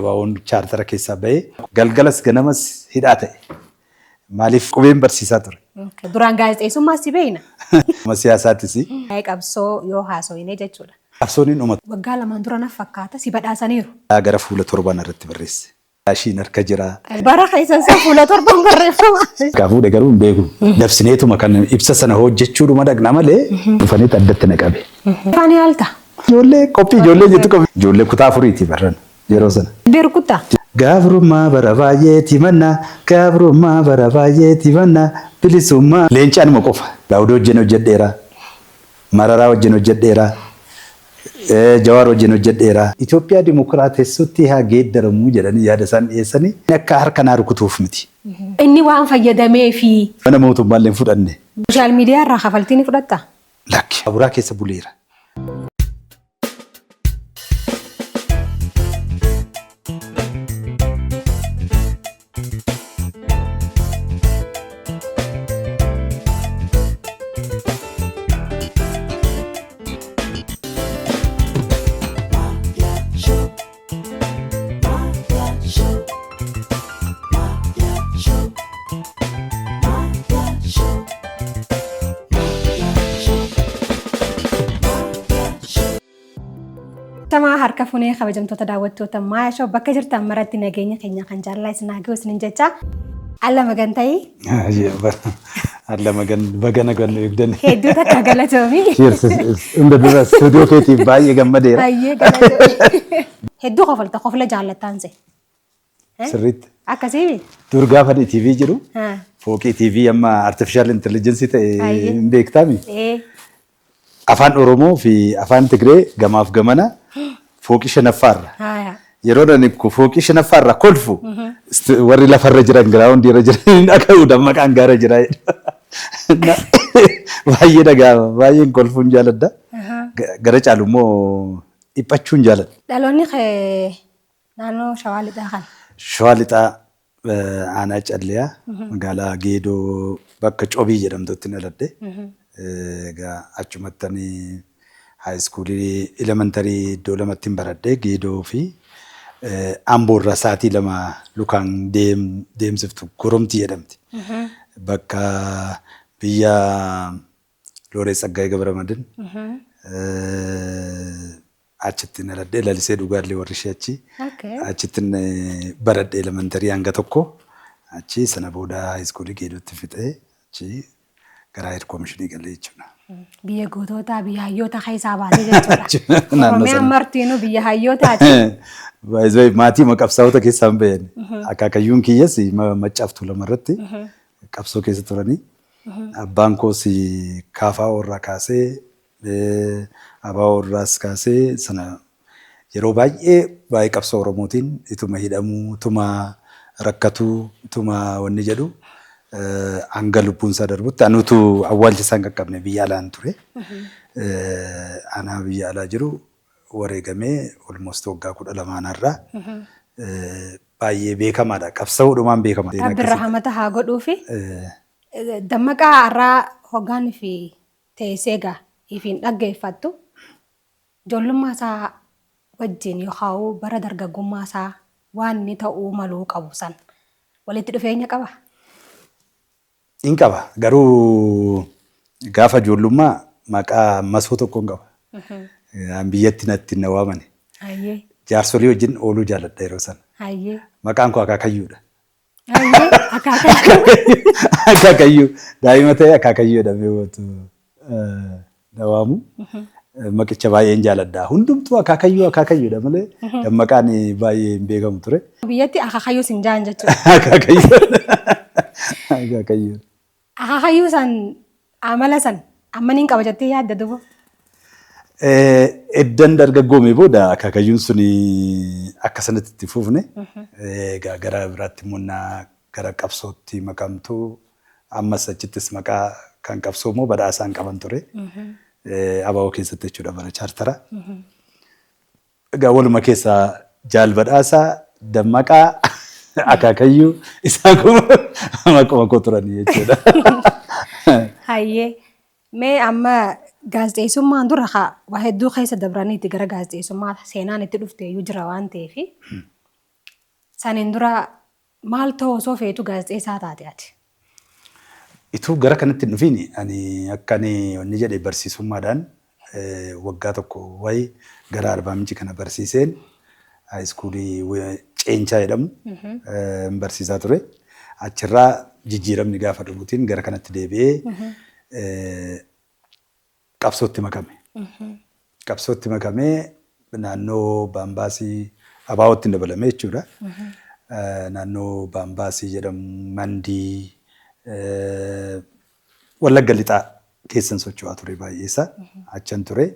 Baawwan chaartara keessaa bahee galgalas ganamas hidhaa ta'e. Maaliif qubeen barsiisaa ture. Duraan gaazexeessummaa si beekna. Siyaasaattis. Qabsoo yoo haasofne jechuudha. Qabsoon hin dhumatu. Waggaa lamaan dura naaf fakkaata si badhaasaniiru. Gara fuula torban irratti barreesse. Ashiin harka jira. Bara keessan isaa fuula torban barreeffama. Kaafuu garuu hin beeku. Dabsineetuma kan ibsa sana hojjechuudhuma dhaqna malee dhufanii addatti na qabe. Faani haalta. Ijoollee qophii ijoollee jettu qabu. Ijoollee kutaa afuriiti barran yeroo sana. Beerukutaa. Gabrummaa bara baay'eeti manna gabrummaa bara baay'eeti manna bilisummaa. Leencaan ma qofa. Daawudoo wajjin hojjedheera. Mararaa wajjin hojjedheera. Jawaar wajjin hojjedheera. Itoophiyaa dimokiraatessutti haa geeddaramuu jedhanii yaada isaan dhiyeessanii akka harka naa rukutuuf miti. Inni waan fayyadamee fi mana mootummaallee hin fudhanne. Sooshaal miidiyaa irraa kafaltii ni fudhattaa? Lakki. Aburaa keessa buleera. Sama harka funee kabajamtoota daawwattoota Maayaa Shoo bakka jirtan maratti nageenya keenya kan jaalala isin haa ga'u isiniin jecha alla magan ta'ii. Alla magan bagana gannu eegdanne. Hedduu takka galatoomi. Hunda dura stuudiyoo keetiif baay'ee gammadeera. Baay'ee galatoomi. Hedduu kofla jaallattaan se. Sirriitti. Akkasii. Dur gaafa TV jiru. Fooqii TV amma artificial intelligence ta'e hin beektaami. Afaan Oromoo fi afaan Tigree gamaaf gamana fooqii shanaffaarra. Yeroo nani fooqii shanaffaarra kolfu warri lafarra jiran giraawundi irra jiran dhaga'u dammaqaan gaara jira. Baay'ee dhagaama baay'een kolfuun jaaladha. Gara caalu immoo dhiphachuun jaaladha. Dhaloonni naannoo Shawaa Lixaa kan. Shawaa Lixaa aanaa Calliyaa magaalaa Geedoo bakka Cobii jedhamtutti dhaladhe. Achumattanii haayiskuulii elementarii iddoo lamatti baradhee Geedoo fi Amboorraa sa'aatii lama lukaan deemsiftu Goromtii jedhamti. Bakka biyya Looree Tsaggaayee Gabramadin achitti dhaladhee lalisee dhugaallee warri ishee achi. Achitti baradhee elementarii hanga tokko achi sana booda haayiskuulii Geedootti fixee achi gara Komishinii galee jechuudha. Biyya gootota biyya hayyoota keessaa baatee jechuudha. Oromiyaan martiinuu biyya hayyootaati. Maatii maqabsaa'ota keessaa bayan. Akaakayyuun kiyyas maccaaftuu lamarratti qabsoo keessa turanii. Abbaan koos kaafaa irraa kaasee abaa irraas kaasee sana yeroo baay'ee qabsoo Oromootiin ituma hidhamuu, ituma rakkatuu, ituma wanni jedhu. Hanga lubbuun isaa darbutti anutu awwaalcha isaan qaqqabne biyya alaan ture. Anaa biyya alaa jiru wareegamee almost waggaa 12 irraa baay'ee beekamaadha. Qabsaa'uudhumaan beekama. Abdirra hamata haa godhuu fi dammaqaa irraa hoggaan fi teessee egaa ifiin dhaggeeffattu ijoollummaa isaa wajjin yookaan bara dargaggummaa isaa waan inni ta'uu maluu qabu san walitti dhufeenya qaba. In qaba garuu gaafa ijoollummaa maqaa masoo tokkoon qaba. Biyyatti natti na waamane. Jaarsolii wajjin ooluu jaalladha yeroo sana. Maqaan koo Akaakayyuudha. Akaakayyuu daa'ima ta'e Akaakayyuu jedhamee na waamu. Maqicha baay'een jaalladha. Hundumtuu Akaakayyuudha malee dammaqaan baay'ee hin beekamu ture. Biyyatti Akaakayyuu sin jaan jechuudha. Akaakayyuu. Akaakayyuu san amala san ammaniin qaba jettee yaadda duuba? Eddan dargaggoomee booda Akaakayyuun suni akka sanatti itti fufne gara biraatti immoo gara qabsootti makamtuu ammas achittis maqaa kan qabsoo immoo badhaasaan qaban ture. Abaaboo keessatti jechuudha bara chaartara. Egaa waluma keessaa jaal badhaasaa dammaqaa Akaakayyuu isaan kun maquma koo turanii jechuudha. Hayyee mee amma gaazexeessummaan dura waa hedduu keessa dabraniiti gara gaazexeessummaa seenaan itti dhufte iyyuu jira waan ta'eef Saniin dura maal ta'uu osoo feetu gaazexeessaa taate ati? Ituu gara kanatti hin dhufiin ani akka inni jedhe barsiisummaadhaan waggaa tokko wayi gara Arbaa Minci kana barsiiseen haayiskuulii Ceenchaa jedhamu barsiisaa ture. Achirraa jijjiiramni gaafa dhufuutiin gara kanatti deebi'ee qabsootti makame. Qabsootti makamee naannoo Baambaasii Abaawootti hin dabalame jechuudha. Naannoo Baambaasii jedhamu Mandii Wallagga Lixaa keessan socho'aa ture baay'eessa. Achan ture.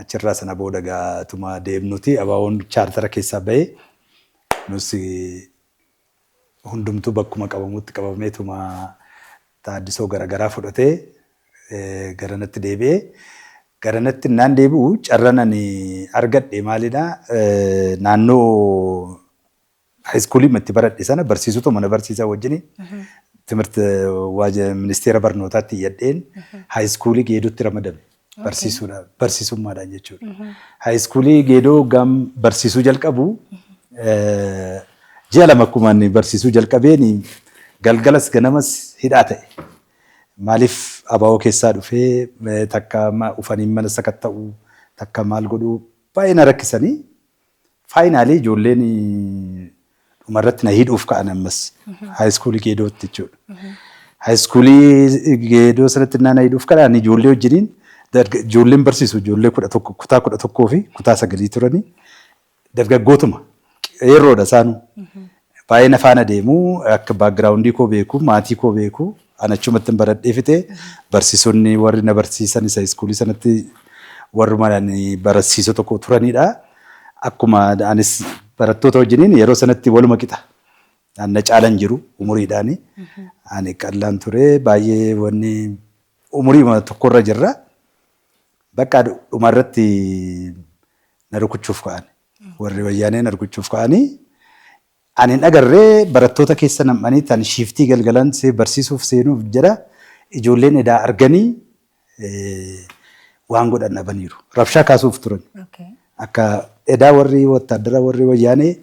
Achirraa sana booda gaatuma deemnuti Abaawoon chaartara keessaa bahee nus hundumtuu bakkuma qabamutti qabameetuma taaddisoo garaagaraa fudhatee garanatti deebi'ee garanatti naan deebi'u carraan ani argadhe maalidha naannoo haayiskuulii itti baradhe sana barsiisota mana barsiisaa wajjin timirti ministeera barnootaatti iyyadheen haayiskuulii Geedootti ramadame barsiisummaadhaan jechuudha. Haayiskuulii Geedoo gam barsiisuu jalqabu ji'a lama akkuma barsiisuu jalqabeen galgalas ganamas hidhaa ta'e. Maaliif Abaawoo keessaa dhufee takka ufanii mana sakatta'u takka maal godhu baay'ee na rakkisanii faayinaalii ijoolleen dhumarratti na hidhuuf ka'an ammas haayiskuulii Geedootti jechuudha. Haayiskuulii Geedoo sanatti na hidhuuf ka'an ijoollee wajjiniin ijoolleen barsiisu ijoollee kutaa 11 fi kutaa 9 turanii dargaggootuma yeroodha isaanu. Baay'ee na faana deemu akka baagiraawundii koo beeku maatii koo beeku anachumatti baradhee fite barsiisonni warri na barsiisan isa haayiskuulii sanatti warrumaan barsiisoo tokko turanidha. Akkuma anis barattoota wajjiniin yeroo sanatti waluma qixa. Na caalan jiru umuriidhaani. Ani qallaan ture baay'ee wanni umurii tokkorra jirra. Bakka dhumarratti na rukuchuuf ka'an. Warri wayyaanee na rukuchuuf ka'anii ani agarree barattoota keessa nam'anii tan shiftii galgalan barsiisuuf seenuuf jedha ijoolleen edaa arganii waan godhan dhabaniiru. Rabshaa kaasuuf turan. Akka edaa warri wattaaddara warri wayyaanee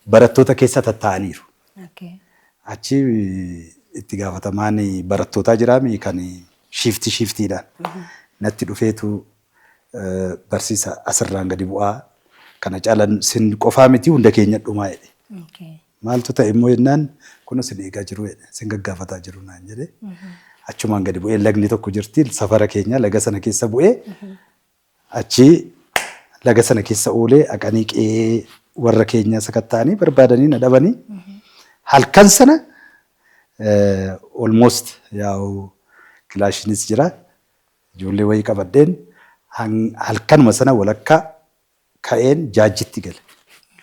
barattoota keessa tatta'aniiru. Achi itti gaafatamaan barattootaa jiraami kan shiftiidhaan natti dhufeetu barsiisa asirraan gadi bu'aa kana caalan sin qofaa miti hunda keenya dhumaa jedhe. Maaltu ta'e immoo jennaan kun sin eegaa jiru jedhe sin gaggaafataa jiru naan jedhe. Achumaan gadi bu'ee lagni tokko jirti safara keenya laga sana keessa bu'ee achi laga sana keessa oolee aqanii qe'ee warra keenya sakatta'anii barbaadanii na dhabanii halkan sana almost yaa'u kilaashinis jira ijoollee wayii qabadheen halkanuma sana walakkaa ka'een jaajjitti gale.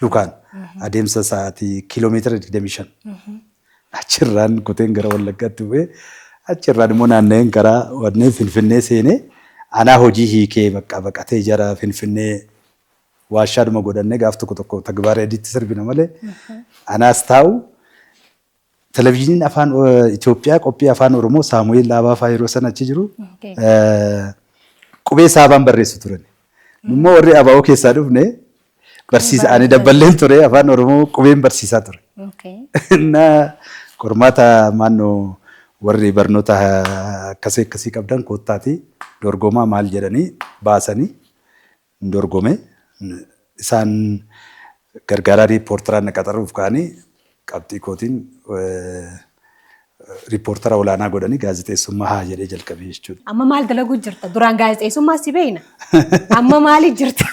Lukaan adeemsa sa'aatii kiiloomeetira 25. Achirraan kuteen gara Wallaggaatti bu'ee achirraan immoo naanna'een karaa wanneen Finfinnee seenee anaa hojii hiikee baqatee jara Finfinnee waashaadhuma godhannee gaaf tokko tagbaara ediitti sirbina malee anaas taa'u televizyiiniin afaan Itoophiyaa qophii afaan Oromoo Saamu'eel Laabaafaa yeroo sana achi jiru qubee saabaan barreessu turan. Immoo warri Abaawoo keessaa dhufne barsiisa ani dabballeen ture afaan Oromoo qubeen barsiisaa ture. Na qormaata maannoo warri barnoota akkasii qabdan koottaati dorgomaa maal jedhanii baasanii dorgome isaan gargaaraa riippoortaraan na qaxaruuf ka'anii qabxii kootiin riippoortara olaanaa godhanii gaazexeessummaa haa jedhee jalqabee jechuudha. Amma maal dalaguu jirta? Duraan gaazexeessummaa si beekna. Amma maaliif jirta?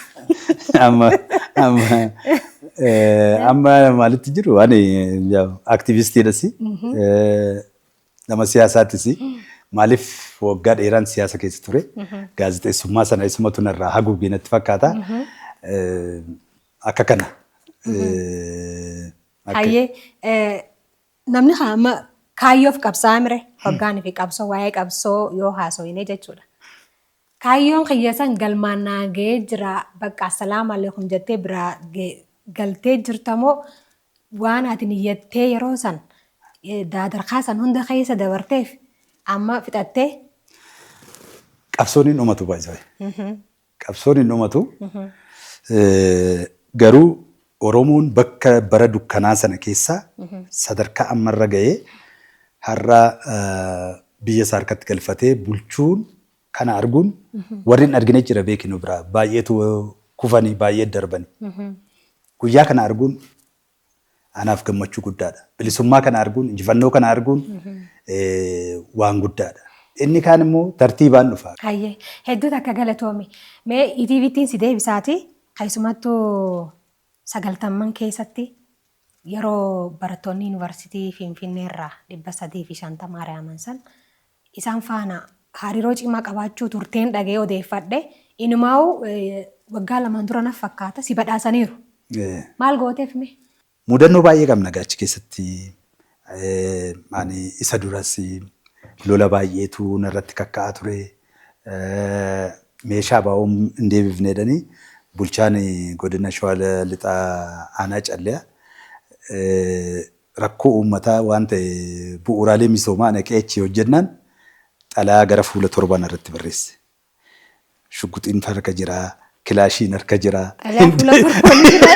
Amma maalitti jiru ani aktivistiidhas nama siyaasaattis maaliif waggaa dheeraan siyaasa keessa ture gaazexeessummaa sana isumatu narraa haguugee natti fakkaata akka kana. Hayyee namni amma kaayyoof qabsaa mire hoggaan fi qabsoo waa'ee qabsoo yoo haasofne jechuudha. Kaayyoon kiyyasan galmaan naagee jira bakka assalaamu alaikum jettee biraa galtee jirtamoo waan ati niyyattee yeroo san daadarkaa san hunda keessa dabarteef amma fixattee. Qabsoon hin dhumatu baay'ee. Qabsoon hin dhumatu garuu Oromoon bakka bara dukkanaa sana keessaa sadarkaa ammarra ga'ee har'a biyya isaa harkatti galfatee bulchuun kana arguun warri hin argine jira beekinu biraa baay'eetu kufanii baay'ee darbanii. Guyyaa kana arguun anaaf gammachuu guddaadha. Bilisummaa kana arguun injifannoo kana arguun waan guddaadha. Inni kaan immoo tartiibaan dhufa. Hayyee hedduu takka galatoome. Mee ETVtiin si deebisaati keessumattuu 90 keessatti yeroo barattoonni yuunivarsiitii Finfinnee irraa 350 ari'aman san isaan faana hariiroo cimaa qabaachuu turteen dhagee odeeffadhe inumaa'u waggaa 2 dura naf fakkaata si badhaasaniiru. Maal gooteef mee? Mudannoo baay'ee qabna gaachi keessatti isa duras lola baay'eetu narratti kakka'aa ture. Meeshaa baa'uun hin deebifne jedhanii bulchaan godina Shawaa Lixaa Aanaa Calleyaa rakkoo uummataa waan ta'e bu'uuraalee misoomaa naqee achi hojjennaan xalayaa gara fuula 7 irratti barreesse. Shugguxiin harka jira, kilaashiin harka jira. Xalayaa fuula 7 jira.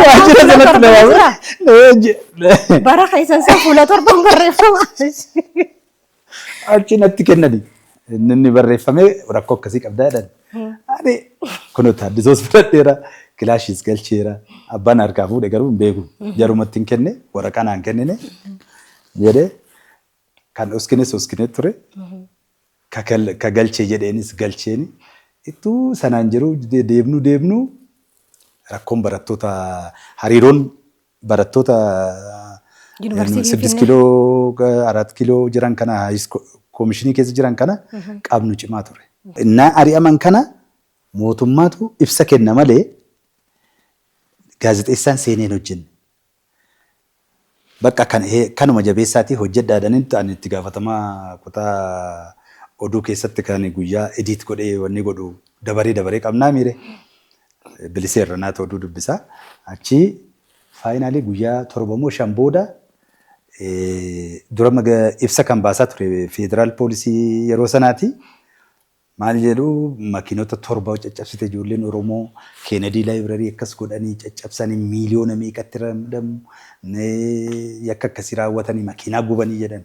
Waajjira sanatti nama bara keessan fuula 7 barreeffama. Achi natti kennani. Inni barreeffamee rakkoo akkasii qabdaa jedhan. Ani kun taaddisoos fudhadheera, kilaashiis galcheera, abbaan harkaa fuudhe garuu hin beeku. Jarumatti hin kenne, waraqaa naan kennine jedhee kan oskine ture. Ka galchee jedheenis galcheeni. Ittuu sanaan jiru deemnu rakkoon barattoota hariiroon barattoota 6 kiloo 4 kiloo jiran kana koomishinii keessa jiran kana qabnu cimaa ture. Innaa ari'aman kana mootummaatu ibsa kenna malee gaazexeessaan seeneen hojjenne. Bakka kanuma jabeessaatii hojjedhaadhaniin ta'an itti gaafatamaa kutaa oduu keessatti kan guyyaa ediit godhee wanni godhu dabaree qabnaa miire. Biliseerra naata oduu dubbisaa. Achi faayinaalii guyyaa 7 booda dura ibsa kan baasaa ture federaal poolisii yeroo sanaati. Maal jedhu makiinota 7 caccabsite ijoolleen Oromoo Kennedy Library akkas godhanii caccabsanii miiliyoona meeqatti ramadamu yakka akkasii raawwatanii makiinaa gubanii jedhan.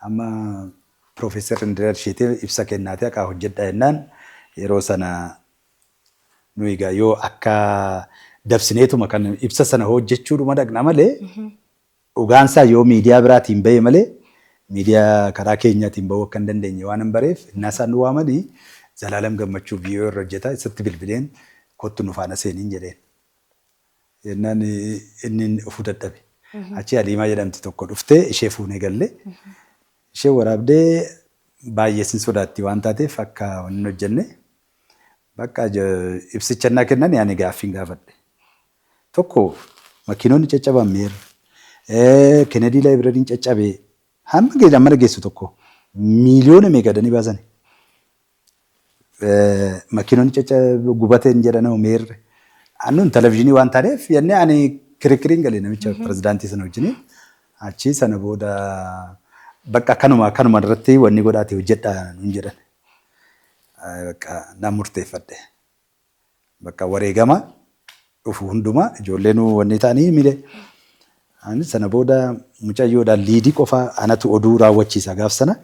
Amma Profeesar Indiraa Sheetee ibsa kennaatee akka hojjedhaa jennaan yeroo sana nu egaa yoo akka dabsineetuma kan ibsa sana hojjechuudhuma dhaqna malee dhugaansaa yoo miidiyaa biraatiin bahe malee miidiyaa karaa keenyaatiin bahuu akka hin dandeenye waan hin bareef innaa isaan nu waamanii Zalaalam Gammachuu biyyoo irra hojjetaa isatti bilbileen kottu nu faana seeniin jedheen. Jennaan inni ofu dadhabe. Achi Aliimaa jedhamti tokko dhuftee ishee fuunee galle. Ishee waraabdee baay'ee sin sodaatti waan taateef akka hin hojjenne. Bakka ibsicha naa kennan yaani gaaffiin gaafadhe. Tokko makiinonni caccaban meerra. Kennedy Libraryin caccabee hamma mana geessu tokko miiliyoona meeqadanii baasan. Makiinonni gubateen jedhanamu meerre. Annuun televezyiinii waan taaneef yennee ani kirikiriin galee namicha pirezidaantii sana wajjin achi sana booda bakka kanuma irratti wanni godhaate hojjedhaa nuun jedhan. Bakka nan murteeffadhe. Bakka wareegama dhufu hundumaa ijoolleen wanni ta'anii miile. Sana booda mucayyoodhaan liidii qofa anatu oduu raawwachiisa gaaf sana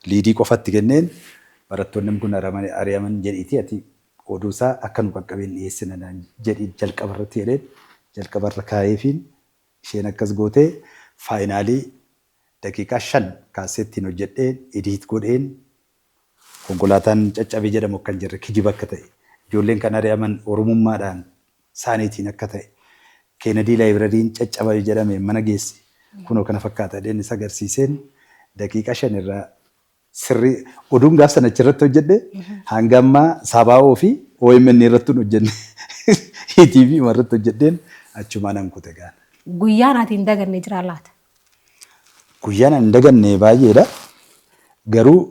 liidii qofatti kenneen barattoonni kun ari'aman jedhiiti ati oduu isaa akka nu qaqqabeen dhiyeessina jedhi jalqabarratti jedheen jalqabarra kaa'eefiin isheen akkas gootee faayinaalii daqiiqaa 5 kaasettiin hojjedheen ediit godheen konkolaataan caccabee jedhamu akka hin jirre kijiba akka ta'e ijoolleen kan ari'aman oromummaadhaan saaniitiin akka ta'e Kennedy Libraryin caccabee jedhame mana geesse kunoo kana fakkaata dheenis agarsiiseen daqiiqaa 5 irraa sirrii oduun gaaf sana achirratti hojjedhe hanga ammaa Sabaa'oo fi OMN irratti hojjenne ETV irratti hojjedheen achumaan an kute gaana. Guyyaan ati hin daganne jira laata? Guyyaan hin daganne baay'eedha. Garuu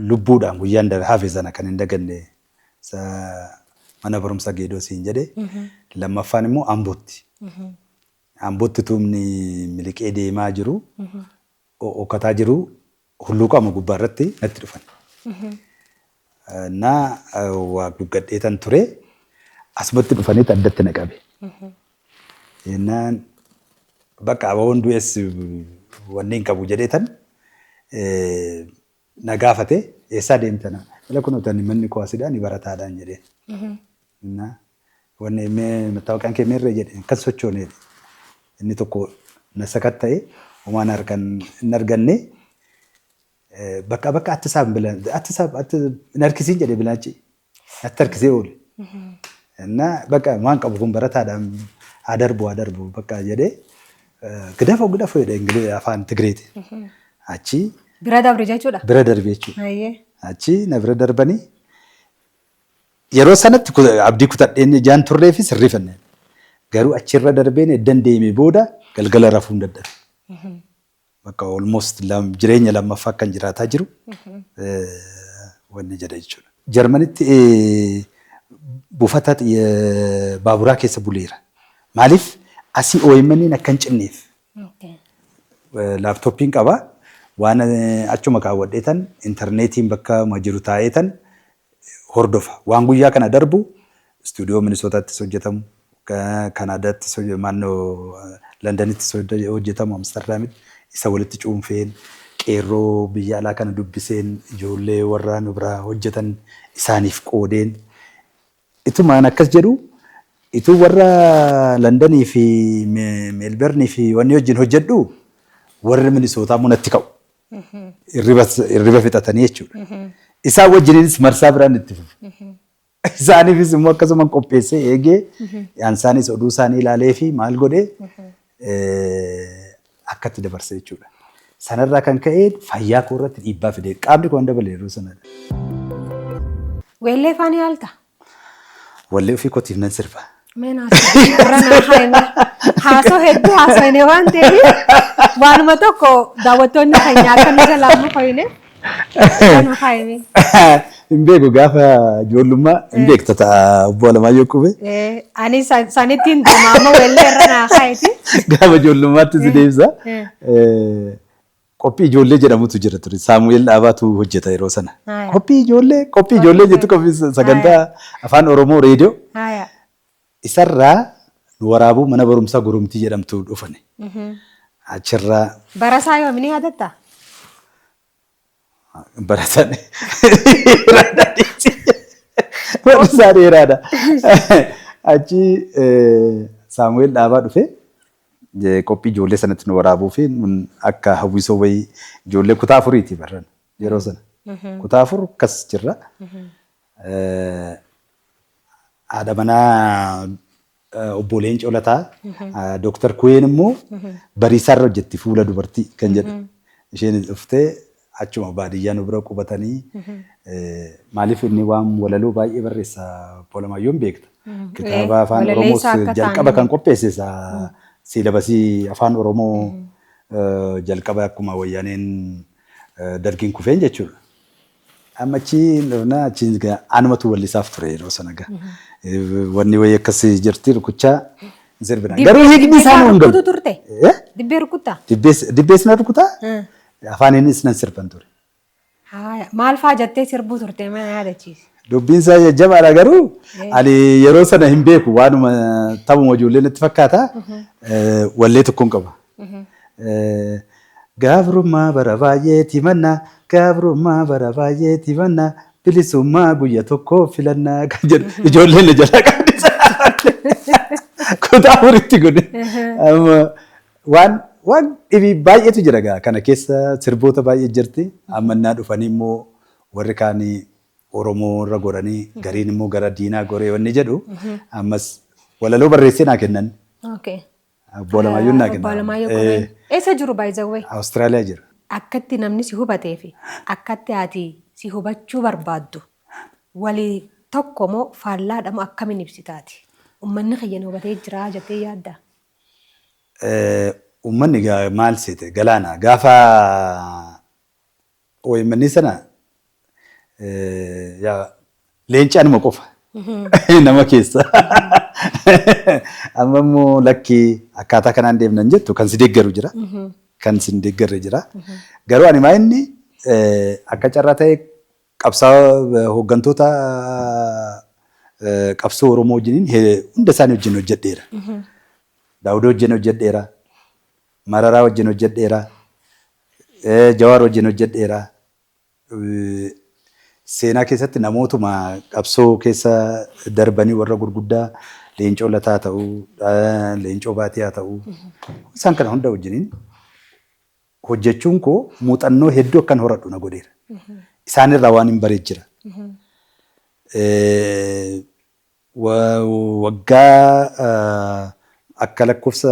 lubbuudhaan guyyaan hafe sana kan hin daganne mana barumsa geedoo siin jedhe lammaffaan immoo Ambootti. Ambootti tuumni miliqee deemaa jiru okkataa jiru hulluuqama gubbaa irratti natti dhufan. Waa guggadheetan ture asumatti dhufanii addatti na qabe. Jennaan bakka abawoon du'es wanni hin qabu jedhee tan na gaafate eessaa deemtana? Ila kun utani manni koo asidhaan barataadhaan jedhee. Wanni mattaawaqaan kee meerree jedhee kan sochoonee inni tokko na sakatta'e homaan hin arganne bakka attisaaf bilan attisaaf hin harkisiin jedhee bilaachi atti harkisee oole. Bakka waan qabu kun barataadhaan adarbu bakka jedhee gidafoo jedhee afaan Tigreeti. Achi bira darbe jechuudha. Bira darbe jechuudha. Achi na bira darbanii yeroo sanatti abdii kutadheen ijaan turree fi sirrii fanneen. Garuu achirra darbeen eddan deemee booda galgala rafuu hin dadhabe. Bakka almost jireenya lammaffaa kan jiraataa jiru wanni jedha jechuudha. Jarmanitti buufata baaburaa keessa buleera. Maaliif asii OMN akka hin cinneef. Laaptooppiin qaba. Waan achuma kaawwadheetan intarneetiin bakka jiru taa'eetan hordofa. Waan guyyaa kana darbu istuudiyoo Minisootaattis hojjetamu, Kanaadaattis naannoo Londonittis hojjetamu, Amsterdamitti isa walitti cuunfeen qeerroo biyya alaa kana dubbiseen ijoollee warra nu biraa hojjetan isaaniif qoodeen itumaan akkas jedhu ituu warra Londonii fi Meelbernii fi wanni wajjin hojjedhu warri Minisootaa munatti ka'u. Irriba fixatanii jechuudha. Isaan wajjiniinis marsaa biraan itti fufu. Isaaniifis immoo akkasuma qopheessee eegee isaanis oduu isaanii ilaalee fi maal godhee akkatti dabarse jechuudha. Sanarraa kan ka'e fayyaa koo irratti dhiibbaa fidee qaamni koo dabale yeroo sanadha. Weellee faanii haalta? Wallee ofii kootiif nan sirba. Haasoo hedduu haasofne waan ta'eef waanuma tokko daawwattoonni keenya akka nu jalaamu hoyne kan haayime. Hin beeku gaafa ijoollummaa hin beekta ta'a obbo Alamaayyoo Qubee. Ani sanittiin deemaama weellee irra naa haayiti. Gaafa ijoollummaatti si deebisa. Qophii ijoollee jedhamutu jira ture. Saamu'eel Dhaabaatu hojjeta yeroo sana. Qophii ijoollee jettu qophii sagantaa afaan Oromoo reediyoo. Isarraa nu waraabuu mana barumsaa Gurumtii jedhamtu dhufane. Achirraa. Barasaa yoomini yaadatta? Barataan barasaa dheeraadha. Achi Saamu'eel Dhaabaa dhufe qophii ijoollee sanatti nu waraabuu fi akka hawwisoo wayii ijoollee kutaa afuriiti barran yeroo sana. Kutaa afur akkas jirra. Haadha manaa obbo Leencoo Lataa, Dooktar Kuween immoo bariisaarra hojjetti fuula dubartii kan jedhu. Isheen dhuftee achuma baadiyyaa nu bira qubatanii maaliif inni waan walaloo baay'ee barreessa Obbo Alamaayoon beekta. Kitaaba afaan Oromoos jalqaba kan qopheesse siilabasii afaan Oromoo jalqaba akkuma wayyaaneen dargiin kufeen jechuudha. Amma achi anumatu wallisaaf ture yeroo sana gaa. Wanni wayii akkasii jirti rukuchaa sirbina. Garuu hiikni isaan hin galu. Dibbee rukuttaa? Dibbees na rukutaa? Afaaninis nan sirban ture. Maal fa'aa jettee sirbuu turte mana yaadachiisi? Dubbiin isaa jajjabaadha garuu ani yeroo sana hin beeku waanuma taphuma ijoollee natti fakkaata wallee tokkoon qaba. Gabrummaa bara baay'eeti mannaa gabrummaa bara baay'eeti mannaa bilisummaa guyya tokko filannaa kan jedhu ijoolleen na jalaa qabdisa. Kutaa afuritti godhe. Waan dhibii baay'eetu jira gaa kana keessa sirboota baay'ee jirti. Ammannaa dhufanii immoo warri kaanii Oromoo irra godhanii gariin immoo gara diinaa goree wanni jedhu ammas walaloo barreessee naa kennan. Obbo Alamaayoon naa kennan. Eessa jiru baay'ee? Awustiraaliyaa jira. Akkatti namni si hubatee fi akkatti ati si hubachuu barbaaddu walii tokko moo faallaadhamoo akkamiin ibsitaati? Uummanni kiyya hubatee jira jettee yaadda? Uummanni maal seete galaana gaafa OMN sana leencaa nama qofa nama keessa. Amma immoo lakkii akkaataa kanaan deemnan jettu kan si deeggaru jira. Kan si deeggarre jira. Garuu ani maa inni akka carraa ta'e qabsaa hooggantoota qabsoo Oromoo wajjiniin hunda isaanii wajjin hojjedheera. Daawudii wajjin hojjedheera. Mararaa wajjin hojjedheera. Jawaar wajjin hojjedheera. Seenaa keessatti namootuma qabsoo keessa darbanii warra gurguddaa Leencoo Lataa ta'uu, Leencoo Baatii haa ta'uu, isaan kana hunda wajjiniin hojjechuun koo muuxannoo hedduu akkan horadhu na godheera. Isaanirraa waan hin bareed jira. Waggaa akka lakkoofsa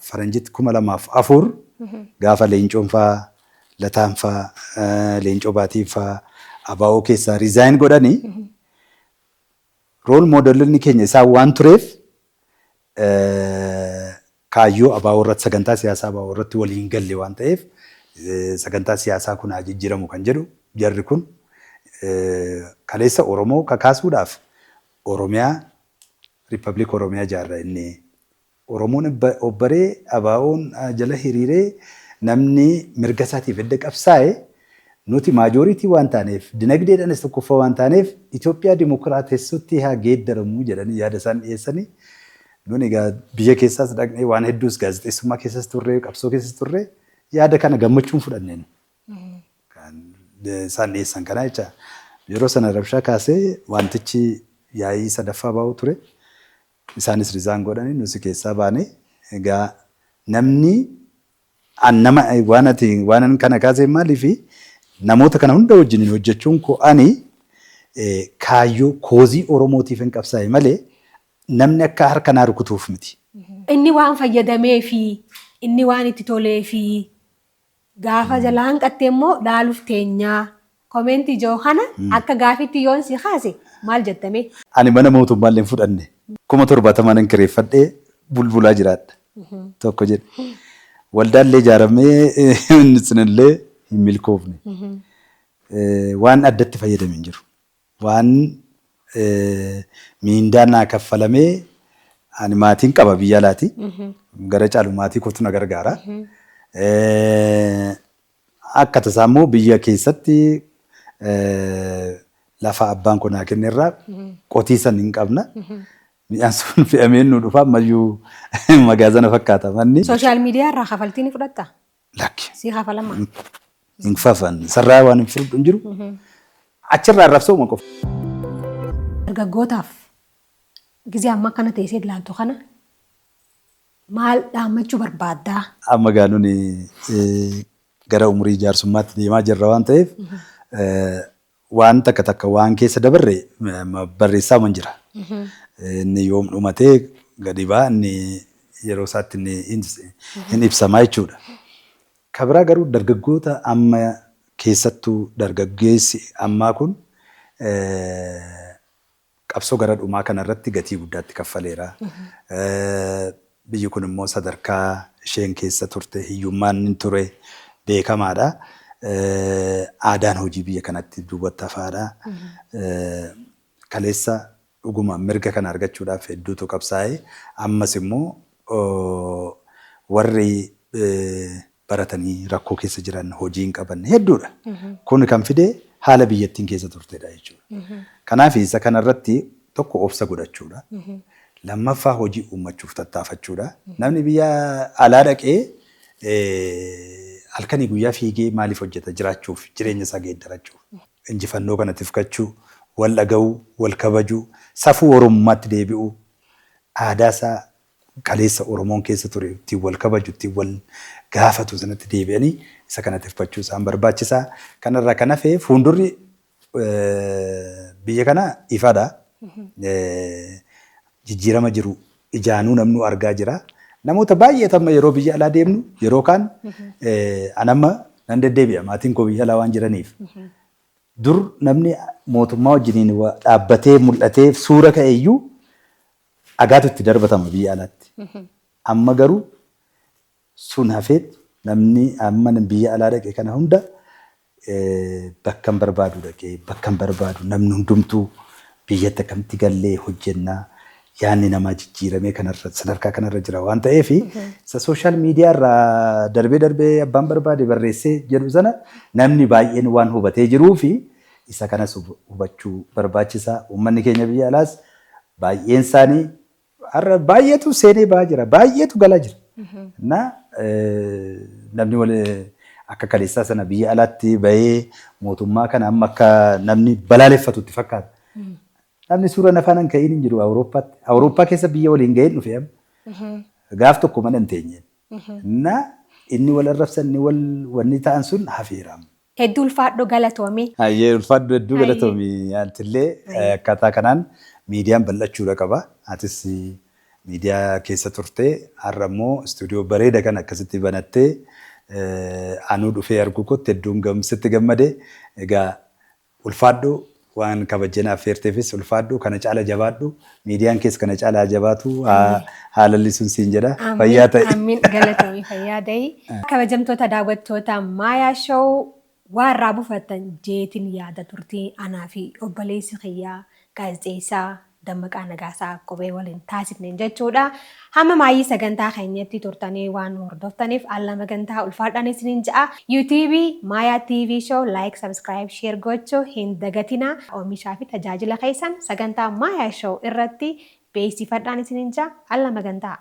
faranjitti 2004 gaafa Leencoon fa'aa, Lataan fa'aa, Leencoo Baatiin fa'aa abaa'oo keessaa riizaayin godhanii rool moodelonni keenya isaan waan tureef kaayyoo abaa'oo irratti sagantaa siyaasaa abaa'oo irratti waliin galle waan ta'eef sagantaa siyaasaa kun haa jijjiiramu kan jedhu jarri kun kaleessa Oromoo kakaasuudhaaf Oromiyaa Riippaabilik Oromiyaa ijaarra inni Oromoon obbaree abaa'oon jala hiriiree namni mirga isaatiif edda qabsaa'e nuti maajooritii waan taaneef dinagdeedhaanis tokkoffaa waan taaneef Itoophiyaa dimokiraatessutti haa geeddaramu jedhanii yaada isaan dhiyeessanii nuni egaa biyya keessaas dhaqnee waan hedduus gaazexeessummaa keessas turre qabsoo keessas turre yaada kana gammachuun fudhanneen isaan dhiyeessan kana jecha yeroo sana rabshaa kaasee wantichi yaa'ii sadaffaa baa'u ture isaanis riizaan godhanii nusi keessaa baane egaa namni nama waan kana kaasee maaliifi namoota kana hunda wajjin hojjechuun koo ani kaayyoo koozii Oromootiif hin qabsaa'e malee namni akka harka naa rukutuuf miti. Inni waan fayyadamee fi inni waan itti tolee fi gaafa jalaan qattee immoo laaluuf teenyaa koomeentii ijoo kana akka gaafitti yoon si kaase maal jettame? Ani mana mootummaa illee fudhanne 70,000 kireeffadhee bulbulaa jiraadha. Tokko jedhe. Waldaallee ijaaramee sinillee hin milkoofne. Waan addatti fayyadame hin jiru. Waan miindaan naa kaffalamee ani maatiin qaba biyya alaati. Gara caalu maatii kootu na gargaara. Akka tasaa immoo biyya keessatti lafa abbaan kun naa kennerraa qotiisan hin qabna. Midhaan sun fe'amee nu dhufa ammayyuu magaazana fakkaata manni. Sooshaal miidiyaa irraa kafaltii ni fudhattaa? Lakki. Si kafalama? Hin fafan. Sarraa waan hin fudhadhu hin jiru. Achirraa arrabsoo uma qofa. Dargaggootaaf gizee amma akkana teessee ilaaltu kana maal dhaammachuu barbaaddaa? Amma gaa nuni gara umurii jaarsummaatti deemaa jirra waan ta'eef waan takka takka waan keessa dabarre barreessaa man jira. Inni yoom dhumatee gadi ba'a inni yeroo isaatti hin ibsamaa jechuudha. Kabiraa garuu dargaggoota amma keessattuu dargaggeessi ammaa kun qabsoo gara dhumaa kanarratti gatii guddaatti kaffaleera. Biyyi kun immoo sadarkaa isheen keessa turte hiyyummaan hin ture beekamaadha. Aadaan hojii biyya kanatti duubatti hafaadha. Kaleessa dhuguma mirga kana argachuudhaaf hedduutu qabsaa'e. Ammas immoo warri baratanii rakkoo keessa jiran hojii hin qaban hedduudha. Kun kan fide haala biyyattiin keessa turtedha jechuudha. Kanaaf isa kanarratti tokko obsa godhachuudha. Lammaffaa hojii uummachuuf tattaafachuudha. Namni biyya alaa dhaqee halkanii guyyaa fiigee maaliif hojjeta jiraachuuf jireenya isaa geeddarachuuf. Injifannoo kana tifkachuu, wal dhaga'uu, wal kabajuu, safuu Oromummaatti deebi'uu, aadaa isaa kaleessa Oromoon keessa ture ittiin wal kabaju, ittiin wal gaafatu sanatti deebi'anii isa kana tifkachuu isaan barbaachisaa. Kanarraa kan hafe fuuldurri biyya kana ifaadha. Jijjiirama jiru ijaanuu namnu argaa jira. Namoota baay'ee tamma yeroo biyya alaa deemnu yeroo kaan anamma nan deddeebi'a maatiin koo biyya alaa waan jiraniif. Dur namni mootummaa wajjiniin dhaabbatee mul'atee suura ka'eeyyuu agaatu itti darbatama biyya alaatti. Amma garuu sun hafeet namni amma biyya alaa dhaqe kana hunda bakka hin barbaadu dhaqee bakka hin barbaadu namni hundumtuu biyyatti akkamitti gallee hojjennaa yaanni namaa jijjiiramee kanarra sadarkaa kanarra jira waan ta'eef isa sooshaal miidiyaa irraa darbee abbaan barbaade barreessee jedhu sana namni baay'een waan hubatee jiruu fi isa kanas hubachuu barbaachisaa. Uummanni keenya biyya alaas baay'een isaanii har'a baay'eetu seenee ba'aa jira. Baay'eetu galaa jira. Na namni akka kaleessaa sana biyya alaatti bahee mootummaa kana amma akka namni balaaleffatutti fakkaata. Namni suura nafaan hin ka'iin hin jiru Awurooppaatti. Awurooppaa keessa biyya waliin ga'een dhufe amma. Gaaf tokko mana hin teenye. Na inni wal arrabsan inni wanni ta'an sun hafeeramu. Hedduu ulfaadhoo galatoomii. Hayyee ulfaadhoo hedduu galatoomii. Antillee akkaataa kanaan miidiyaan bal'achuudha qaba. Atis miidiyaa keessa turtee har'a immoo istuudiyoo bareeda kan akkasitti banattee anuu dhufee arguu kootti hedduun sitti gammade. Egaa ulfaadhoo waan kabajjeen affeerteefis ulfaadhoo kana caala jabaadhu. Miidiyaan keessa kana caalaa jabaatu haalalli sun siin jedha. Fayyaa ta'e. Amiin galatoomii fayyaa ta'e. Kabajamtoota daawwattoota Maayaa Show waan irraa buufatan jeetiin yaada turtii anaa fi obboleessi kiyyaa gaazexeessaa Dammaqaa Nagaasaa qubee waliin taasifneen jechuudha. Hamma maayii sagantaa keenyatti turtanii waan hordoftaniif allama gantaa ulfaadhaan isiniin ja'a. YouTube Maayaa TV Show like, subscribe, share gochuu hin dagatina. Oomishaa fi tajaajila keessan sagantaa Maayaa Show irratti beeksifadhaan isiniin ja'a. Allama gantaa.